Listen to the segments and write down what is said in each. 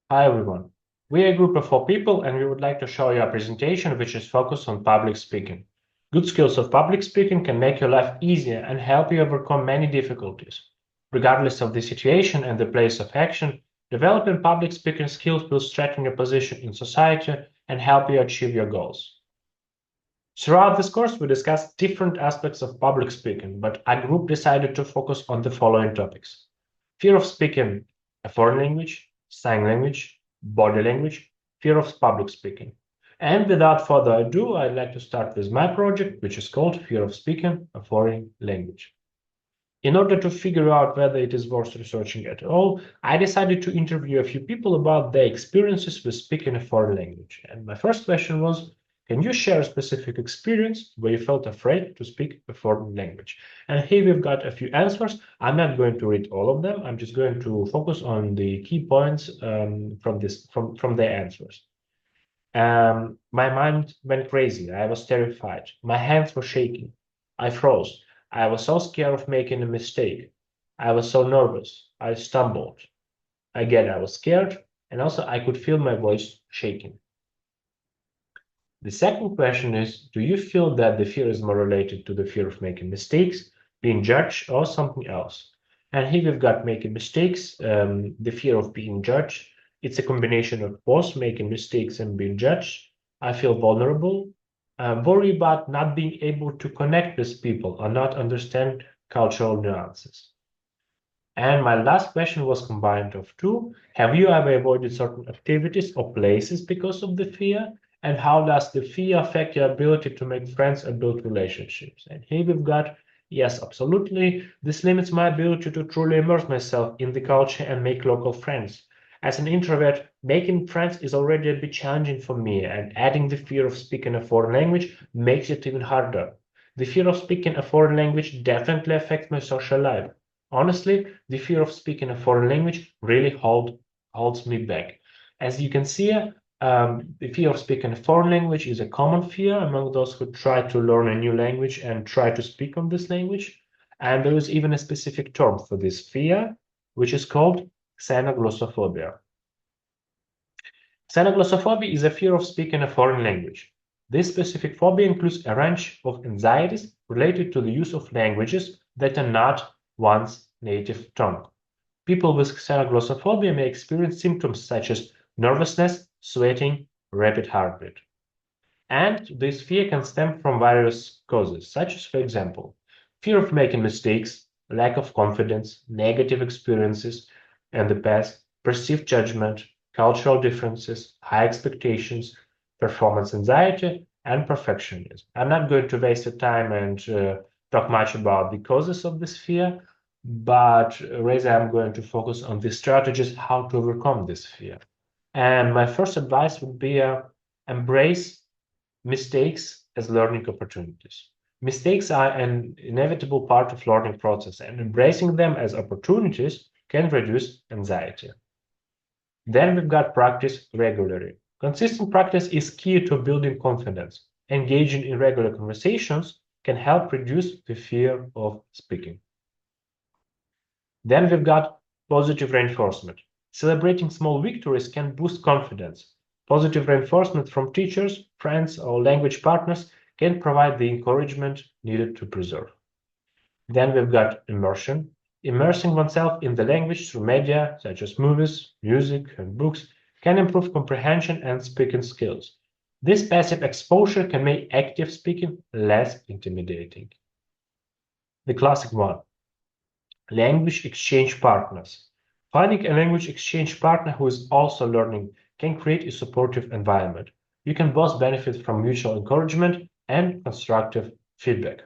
Hi everyone. We are a group of 4 people and we would like to show you a presentation which is focused on public speaking. Good skills of public speaking can make your life easier and help you overcome many difficulties. Regardless of the situation and the place of action, developing public speaking skills will strengthen your position in society and help you achieve your goals. Throughout this course, we discussed different aspects of public speaking, but our group decided to focus on the following topics: fear of speaking a foreign language, sign language, body language, fear of public speaking. And without further ado, I'd like to start with my project, which is called Fear of Speaking a Foreign Language. In order to figure out whether it is worth researching at all, I decided to interview a few people about their experiences with speaking a foreign language. And my first question was, can you share a specific experience where you felt afraid to speak a foreign language? And here we've got a few answers. I'm not going to read all of them. I'm just going to focus on the key points from their answers. My mind went crazy. I was terrified. My hands were shaking. I froze. I was so scared of making a mistake. I was so nervous. I stumbled. Again, I was scared, and also I could feel my voice shaking. The second question is, do you feel that the fear is more related to the fear of making mistakes, being judged, or something else? And here we've got making mistakes, the fear of being judged. It's a combination of both making mistakes and being judged. I feel vulnerable, worry about not being able to connect with people or not understand cultural nuances. And my last question was combined of two. Have you ever avoided certain activities or places because of the fear? And how does the fear affect your ability to make friends and build relationships? And here we've got, yes, absolutely. This limits my ability to truly immerse myself in the culture and make local friends. As an introvert, making friends is already a bit challenging for me, and adding the fear of speaking a foreign language makes it even harder. The fear of speaking a foreign language definitely affects my social life. Honestly, the fear of speaking a foreign language really holds me back. As you can see, the fear of speaking a foreign language is a common fear among those who try to learn a new language and try to speak on this language. And there is even a specific term for this fear, which is called xenoglossophobia. Xenoglossophobia is a fear of speaking a foreign language. This specific phobia includes a range of anxieties related to the use of languages that are not one's native tongue. People with xenoglossophobia may experience symptoms such as nervousness, sweating, rapid heartbeat. And this fear can stem from various causes, such as, for example, fear of making mistakes, lack of confidence, negative experiences in the past, perceived judgment, cultural differences, high expectations, performance anxiety, and perfectionism. I'm not going to waste the time and talk much about the causes of this fear, but rather I'm going to focus on the strategies how to overcome this fear. And my first advice would be embrace mistakes as learning opportunities. Mistakes are an inevitable part of learning process, and embracing them as opportunities can reduce anxiety. Then we've got practice regularly. Consistent practice is key to building confidence. Engaging in regular conversations can help reduce the fear of speaking. Then we've got positive reinforcement. Celebrating small victories can boost confidence. Positive reinforcement from teachers, friends, or language partners can provide the encouragement needed to preserve. Then we've got immersion. Immersing oneself in the language through media, such as movies, music, and books, can improve comprehension and speaking skills. This passive exposure can make active speaking less intimidating. The classic one, language exchange partners. Finding a language exchange partner who is also learning can create a supportive environment. You can both benefit from mutual encouragement and constructive feedback.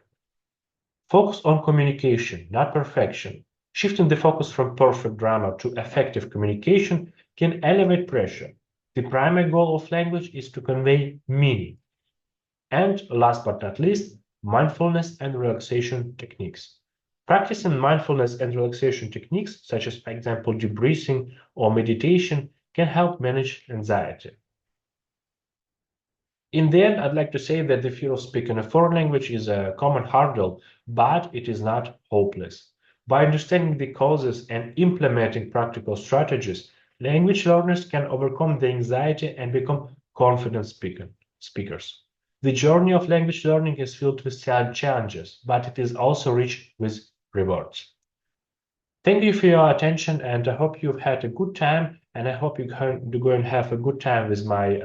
Focus on communication, not perfection. Shifting the focus from perfect grammar to effective communication can elevate pressure. The primary goal of language is to convey meaning. And last but not least, mindfulness and relaxation techniques. Practicing mindfulness and relaxation techniques, such as, for example, deep breathing or meditation, can help manage anxiety. In the end, I'd like to say that the fear of speaking a foreign language is a common hurdle, but it is not hopeless. By understanding the causes and implementing practical strategies, Language learners can overcome the anxiety and become confident speakers. The journey of language learning is filled with challenges, but it is also rich with rewards. Thank you for your attention, and I hope you've had a good time, and I hope you're going to have a good time with my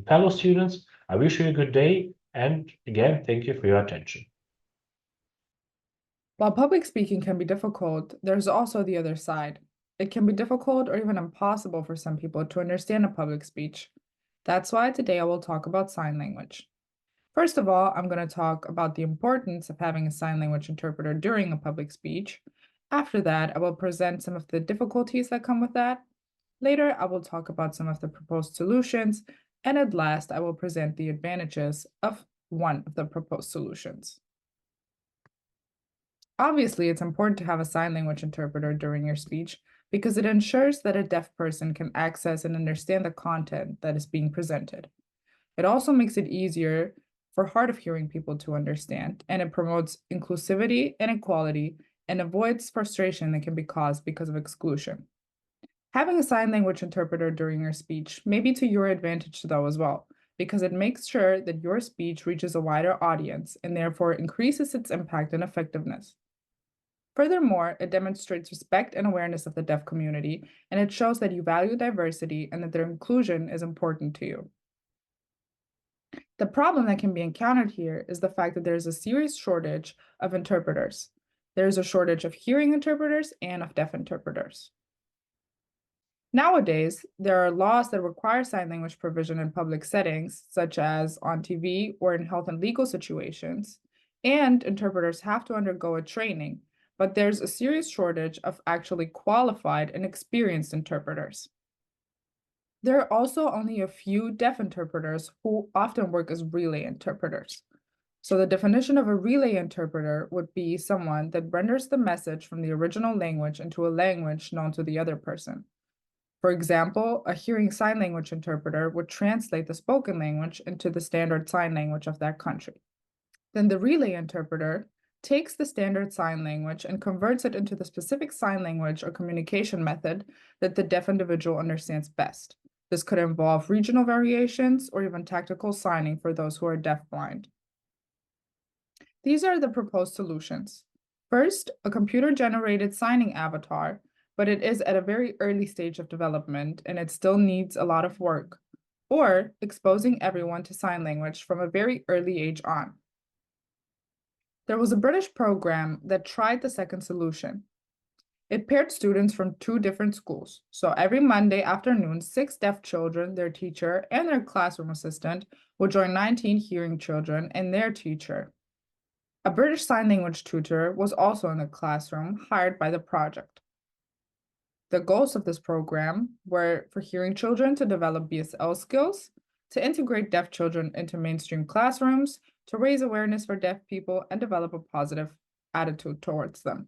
fellow students. I wish you a good day, and again, thank you for your attention. While public speaking can be difficult, there's also the other side. It can be difficult or even impossible for some people to understand a public speech. That's why today I will talk about sign language. First of all, I'm going to talk about the importance of having a sign language interpreter during a public speech. After that, I will present some of the difficulties that come with that. Later, I will talk about some of the proposed solutions. And at last, I will present the advantages of one of the proposed solutions. Obviously, it's important to have a sign language interpreter during your speech because it ensures that a deaf person can access and understand the content that is being presented. It also makes it easier for hard of hearing people to understand, and it promotes inclusivity and equality and avoids frustration that can be caused because of exclusion. Having a sign language interpreter during your speech may be to your advantage though as well, because it makes sure that your speech reaches a wider audience and therefore increases its impact and effectiveness. Furthermore, it demonstrates respect and awareness of the deaf community, and it shows that you value diversity and that their inclusion is important to you. The problem that can be encountered here is the fact that there is a serious shortage of interpreters. There is a shortage of hearing interpreters and of deaf interpreters. Nowadays, there are laws that require sign language provision in public settings, such as on TV or in health and legal situations, and interpreters have to undergo a training, but there's a serious shortage of actually qualified and experienced interpreters. There are also only a few deaf interpreters who often work as relay interpreters. So the definition of a relay interpreter would be someone that renders the message from the original language into a language known to the other person. For example, a hearing sign language interpreter would translate the spoken language into the standard sign language of that country. Then the relay interpreter takes the standard sign language and converts it into the specific sign language or communication method that the deaf individual understands best. This could involve regional variations or even tactical signing for those who are deafblind. These are the proposed solutions. First, a computer-generated signing avatar, but it is at a very early stage of development and it still needs a lot of work, or exposing everyone to sign language from a very early age on. There was a British program that tried the second solution. It paired students from 2 different schools. So every Monday afternoon, 6 deaf children, their teacher, and their classroom assistant would join 19 hearing children and their teacher. A British Sign Language tutor was also in the classroom, hired by the project. The goals of this program were for hearing children to develop BSL skills, to integrate deaf children into mainstream classrooms, to raise awareness for deaf people, and develop a positive attitude towards them.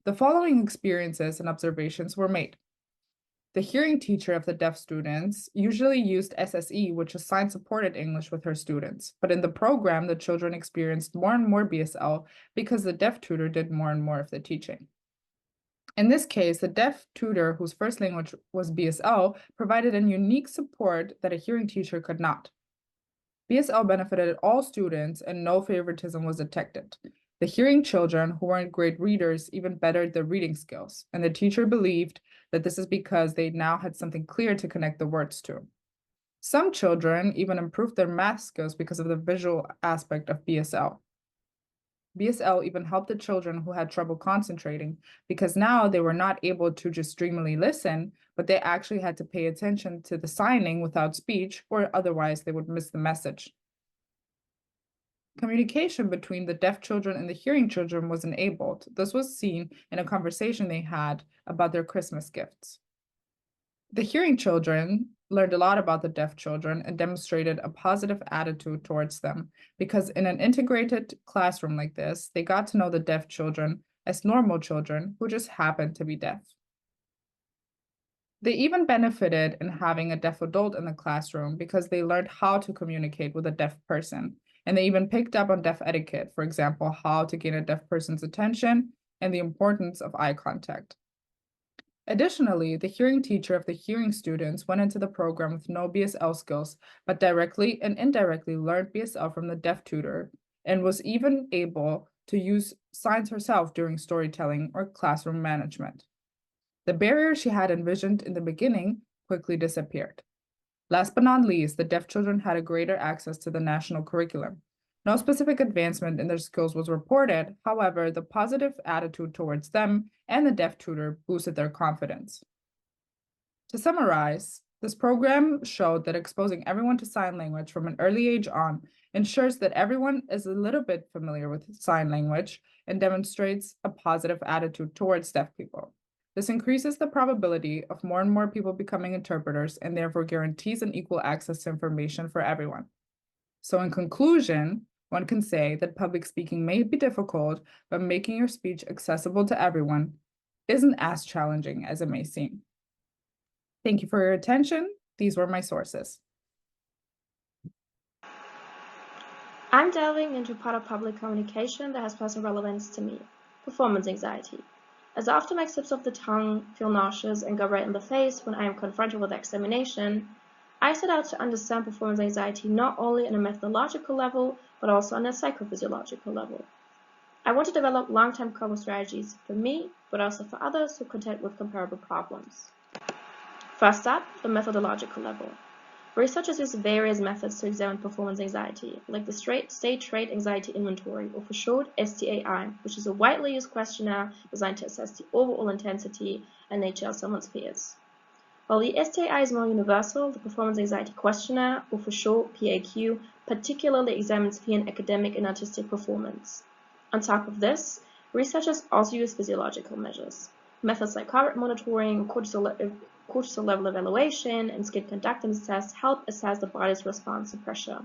The following experiences and observations were made. The hearing teacher of the deaf students usually used SSE, which is sign-supported English, with her students. But in the program, the children experienced more and more BSL because the deaf tutor did more and more of the teaching. In this case, the deaf tutor, whose first language was BSL, provided a unique support that a hearing teacher could not. BSL benefited all students and no favoritism was detected. The hearing children, who weren't great readers, even bettered their reading skills, and the teacher believed that this is because they now had something clear to connect the words to. Some children even improved their math skills because of the visual aspect of BSL. BSL even helped the children who had trouble concentrating because now they were not able to just dreamily listen, but they actually had to pay attention to the signing without speech, or otherwise they would miss the message. Communication between the deaf children and the hearing children was enabled. This was seen in a conversation they had about their Christmas gifts. The hearing children learned a lot about the deaf children and demonstrated a positive attitude towards them because in an integrated classroom like this, they got to know the deaf children as normal children who just happened to be deaf. They even benefited in having a deaf adult in the classroom because they learned how to communicate with a deaf person. And they even picked up on deaf etiquette, for example, how to gain a deaf person's attention and the importance of eye contact. Additionally, the hearing teacher of the hearing students went into the program with no BSL skills, but directly and indirectly learned BSL from the deaf tutor and was even able to use signs herself during storytelling or classroom management. The barrier she had envisioned in the beginning quickly disappeared. Last but not least, the deaf children had a greater access to the national curriculum. No specific advancement in their skills was reported. However, the positive attitude towards them and the deaf tutor boosted their confidence. To summarize, this program showed that exposing everyone to sign language from an early age on ensures that everyone is a little bit familiar with sign language and demonstrates a positive attitude towards deaf people. This increases the probability of more and more people becoming interpreters and therefore guarantees an equal access to information for everyone. So, in conclusion, one can say that public speaking may be difficult, but making your speech accessible to everyone isn't as challenging as it may seem. Thank you for your attention. These were my sources. I'm delving into part of public communication that has personal relevance to me, performance anxiety. As I often make slips of the tongue, feel nauseous, and go red in the face when I am confronted with examination, I set out to understand performance anxiety not only on a methodological level, but also on a psychophysiological level. I want to develop long-term coping strategies for me, but also for others who contend with comparable problems. First up, the methodological level. Researchers use various methods to examine performance anxiety, like the State Trait Anxiety Inventory, or for short STAI, which is a widely used questionnaire designed to assess the overall intensity and nature of someone's fears. While the STAI is more universal, the Performance Anxiety Questionnaire, or for short PAQ, particularly examines fear in academic and artistic performance. On top of this, researchers also use physiological measures. Methods like heart rate monitoring, cortisol level evaluation, and skin conductance tests help assess the body's response to pressure.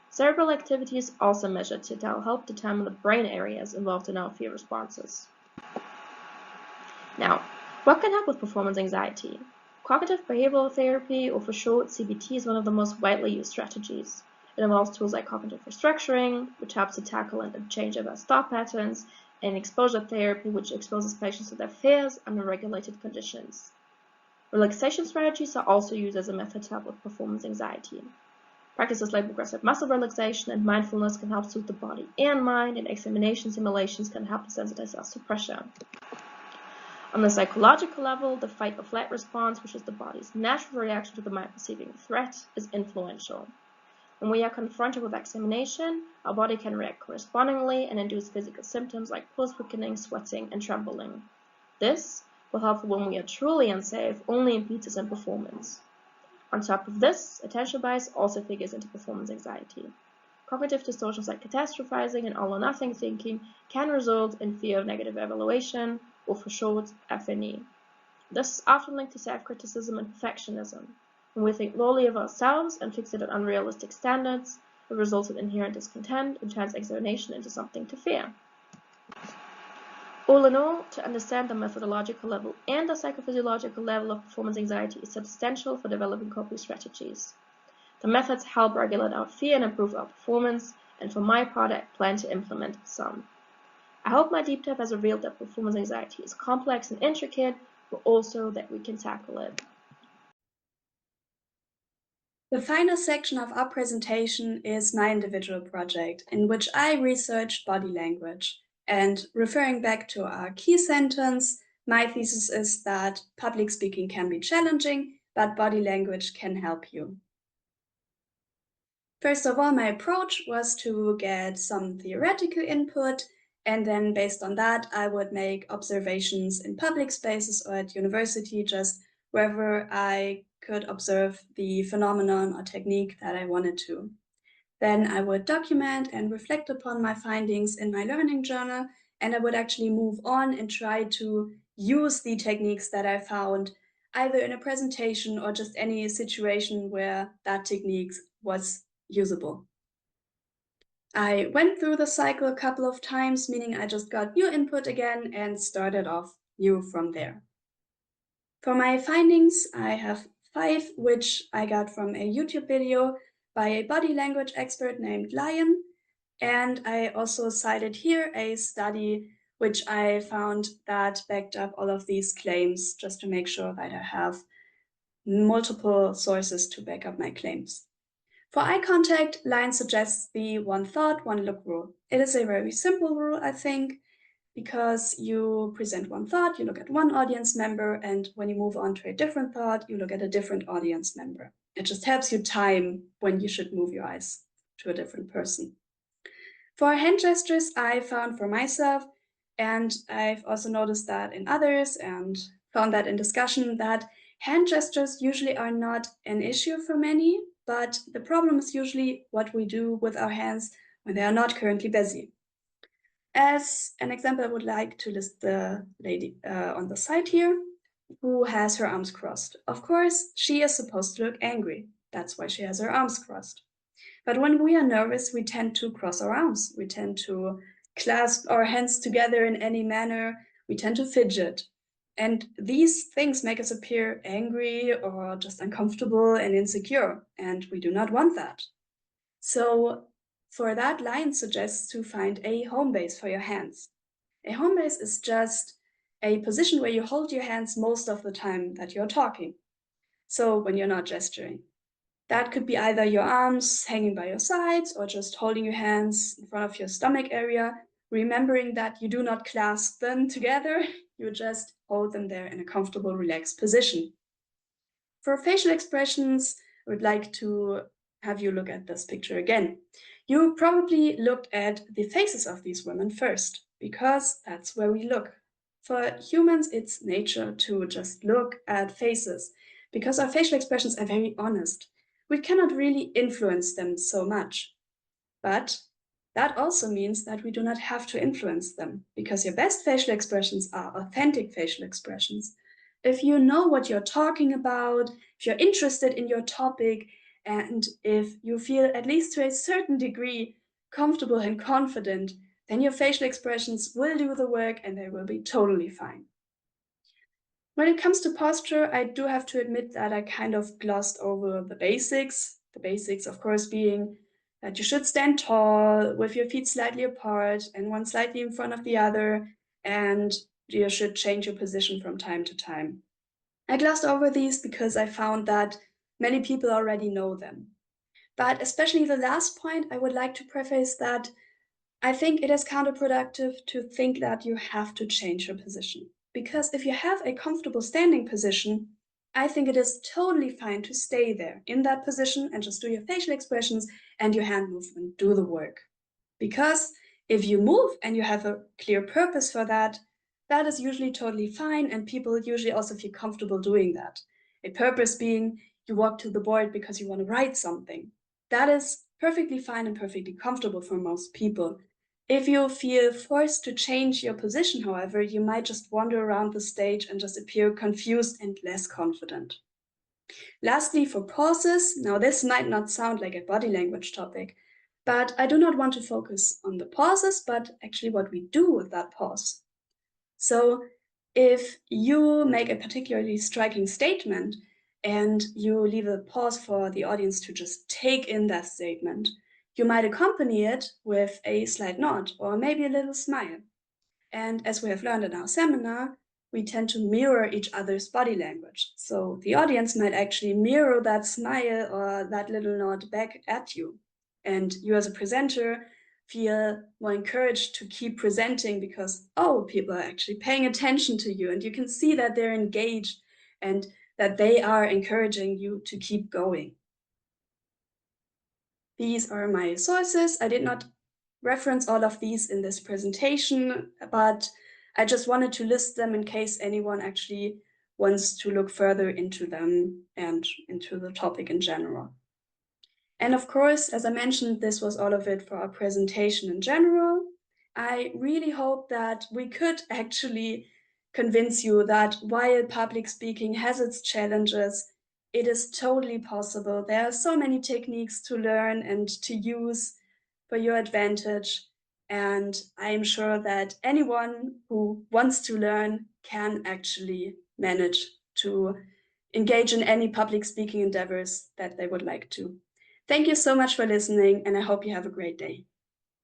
Cerebral activity is also measured to help determine the brain areas involved in our fear responses. Now, what can help with performance anxiety? Cognitive behavioral therapy, or for short CBT, is one of the most widely used strategies. It involves tools like cognitive restructuring, which helps to tackle and change adverse thought patterns, and exposure therapy, which exposes patients to their fears under regulated conditions. Relaxation strategies are also used as a method to help with performance anxiety. Practices like progressive muscle relaxation and mindfulness can help soothe the body and mind, and examination simulations can help desensitize us to pressure. On the psychological level, the fight or flight response, which is the body's natural reaction to the mind perceiving a threat, is influential. When we are confronted with examination, our body can react correspondingly and induce physical symptoms like pulse quickening, sweating, and trembling. This, while helpful when we are truly unsafe, only impedes us in performance. On top of this, attention bias also figures into performance anxiety. Cognitive distortions like catastrophizing and all-or-nothing thinking can result in fear of negative evaluation, or for short, FNE. This is often linked to self-criticism and perfectionism. When we think lowly of ourselves and fixate on unrealistic standards, it results in inherent discontent and turns examination into something to fear. All in all, to understand the methodological level and the psychophysiological level of performance anxiety is substantial for developing coping strategies. The methods help regulate our fear and improve our performance, and for my part, I plan to implement some. I hope my deep dive has revealed that performance anxiety is complex and intricate, but also that we can tackle it. The final section of our presentation is my individual project, in which I researched body language. And referring back to our key sentence, my thesis is that public speaking can be challenging, but body language can help you. First of all, my approach was to get some theoretical input, and then based on that, I would make observations in public spaces or at university, just wherever I could observe the phenomenon or technique that I wanted to. Then I would document and reflect upon my findings in my learning journal, and I would actually move on and try to use the techniques that I found either in a presentation or just any situation where that technique was usable. I went through the cycle a couple of times, meaning I just got new input again and started off new from there. For my findings, I have 5, which I got from a YouTube video by a body language expert named Lion. And I also cited here a study which I found that backed up all of these claims, just to make sure that I have multiple sources to back up my claims. For eye contact, Line suggests the one thought, one look rule. It is a very simple rule, I think, because you present one thought, you look at one audience member, and when you move on to a different thought, you look at a different audience member. It just helps you time when you should move your eyes to a different person. For hand gestures, I found for myself, and I've also noticed that in others and found that in discussion, that hand gestures usually are not an issue for many, but the problem is usually what we do with our hands when they are not currently busy. As an example, I would like to list the lady on the side here who has her arms crossed. Of course, she is supposed to look angry. That's why she has her arms crossed. But when we are nervous, we tend to cross our arms. We tend to clasp our hands together in any manner. We tend to fidget. And these things make us appear angry or just uncomfortable and insecure. And we do not want that. So for that, Line suggests to find a home base for your hands. A home base is just a position where you hold your hands most of the time that you're talking. So when you're not gesturing. That could be either your arms hanging by your sides or just holding your hands in front of your stomach area, remembering that you do not clasp them together, you just hold them there in a comfortable, relaxed position. For facial expressions, I would like to have you look at this picture again. You probably looked at the faces of these women first, because that's where we look. For humans, it's nature to just look at faces, because our facial expressions are very honest. We cannot really influence them so much. But that also means that we do not have to influence them, because your best facial expressions are authentic facial expressions. If you know what you're talking about, if you're interested in your topic, and if you feel, at least to a certain degree, comfortable and confident, then your facial expressions will do the work and they will be totally fine. When it comes to posture, I do have to admit that I kind of glossed over the basics. The basics, of course, being that you should stand tall with your feet slightly apart and one slightly in front of the other, and you should change your position from time to time. I glossed over these because I found that many people already know them. But especially the last point, I would like to preface that I think it is counterproductive to think that you have to change your position. Because if you have a comfortable standing position, I think it is totally fine to stay there in that position and just do your facial expressions and your hand movement, do the work. Because if you move and you have a clear purpose for that, that is usually totally fine, and people usually also feel comfortable doing that. A purpose being you walk to the board because you want to write something. That is perfectly fine and perfectly comfortable for most people. If you feel forced to change your position, however, you might just wander around the stage and just appear confused and less confident. Lastly, for pauses, now this might not sound like a body language topic, but I do not want to focus on the pauses, but actually what we do with that pause. So if you make a particularly striking statement and you leave a pause for the audience to just take in that statement, you might accompany it with a slight nod or maybe a little smile. And as we have learned in our seminar, we tend to mirror each other's body language. So the audience might actually mirror that smile or that little nod back at you. And you as a presenter feel more encouraged to keep presenting because, oh, people are actually paying attention to you and you can see that they're engaged and that they are encouraging you to keep going. These are my sources. I did not reference all of these in this presentation, but I just wanted to list them in case anyone actually wants to look further into them and into the topic in general. And of course, as I mentioned, this was all of it for our presentation in general. I really hope that we could actually convince you that while public speaking has its challenges, it is totally possible. There are so many techniques to learn and to use for your advantage. And I'm sure that anyone who wants to learn can actually manage to engage in any public speaking endeavors that they would like to. Thank you so much for listening, and I hope you have a great day.